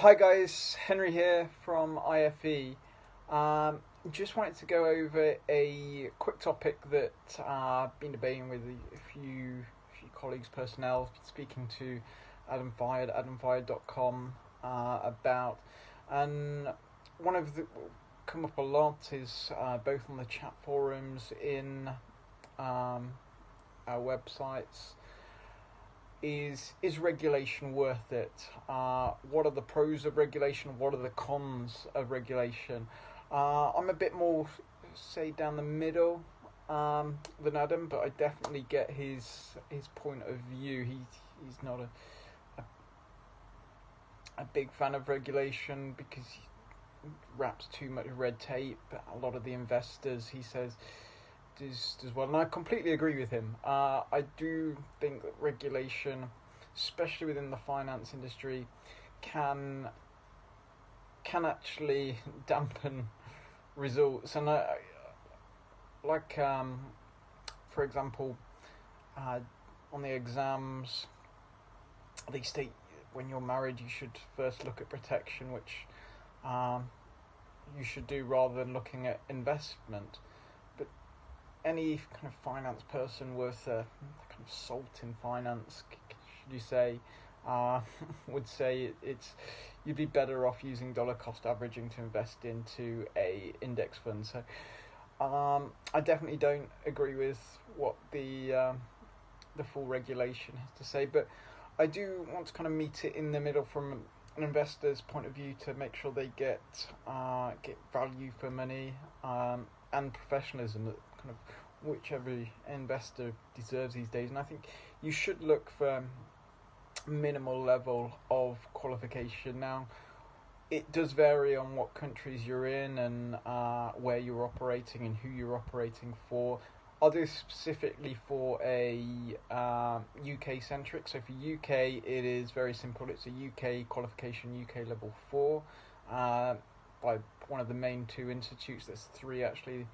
Hi guys, Henry here from IFE. Just wanted to go over a quick topic that I've been debating with a few colleagues, personnel, speaking to Adam Fire at adamfire.com about, and one of the come up a lot is both on the chat forums in our websites. Is regulation worth it? What are the pros of regulation? What are the cons of regulation? I'm a bit more, say, down the middle than Adam, but I definitely get his point of view. He's not a big fan of regulation because he wraps too much red tape. A lot of the investors, he says, does well, and I completely agree with him. I do think that regulation, especially within the finance industry, can actually dampen results. And for example, on the exams, they state when you're married you should first look at protection, which you should do rather than looking at investment. Any kind of finance person worth kind of salt in finance, should you say, would say you'd be better off using dollar cost averaging to invest into a index fund. So I definitely don't agree with what the full regulation has to say, but I do want to kind of meet it in the middle from an investor's point of view to make sure they get value for money and professionalism that kind of which every investor deserves these days. And I think you should look for minimal level of qualification. Now, it does vary on what countries you're in and where you're operating and who you're operating for. I'll do specifically for a UK centric. So for UK, it is very simple. It's a UK qualification, UK level 4, by one of the main two institutes. There's three actually.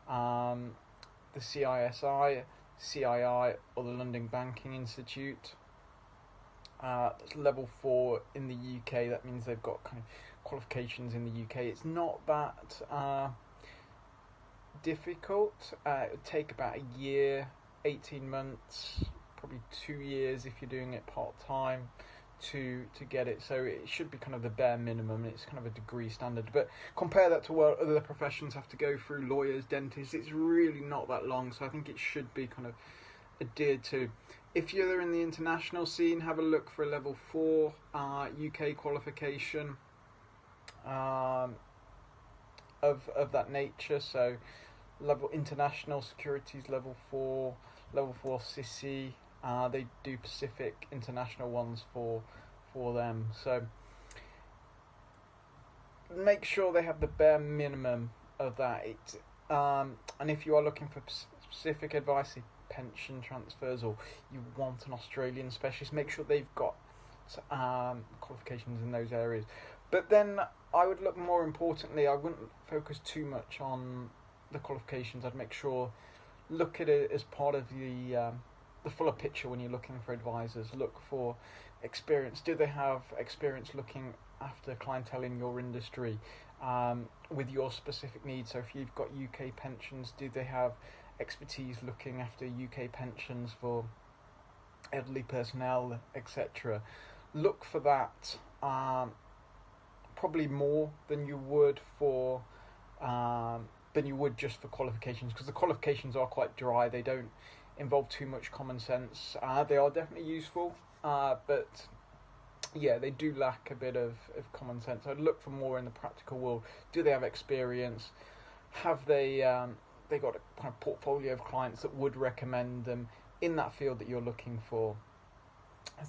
The CISI, CII, or the London Banking Institute. That's level 4 in the UK. That means they've got kind of qualifications in the UK. It's not that difficult. It would take about a year, 18 months, probably 2 years if you're doing it part-time to get it. So it should be kind of the bare minimum. It's kind of a degree standard, but compare that to what other professions have to go through, lawyers, dentists. It's really not that long, so I think it should be kind of adhered to. If you're in the international scene, have a look for a level 4 UK qualification of that nature. So level international securities level 4, level 4 CISI. They do Pacific international ones for them. So make sure they have the bare minimum of that. And if you are looking for specific advice, pension transfers, or you want an Australian specialist, make sure they've got qualifications in those areas. But then I would look more importantly, I wouldn't focus too much on the qualifications. I'd make sure, look at it as part of the fuller picture when you're looking for advisors. Look for experience. Do they have experience looking after clientele in your industry with your specific needs? So if you've got UK pensions, do they have expertise looking after UK pensions for elderly personnel, etc.? Look for that probably more than you would just for qualifications, because the qualifications are quite dry. They don't involve too much common sense. They are definitely useful, but yeah, they do lack a bit of common sense. I'd look for more in the practical world. Do they have experience? Have they got a kind of portfolio of clients that would recommend them in that field that you're looking for?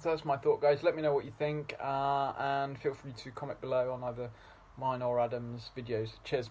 So that's my thought, guys. Let me know what you think, and feel free to comment below on either mine or Adam's videos. Cheers.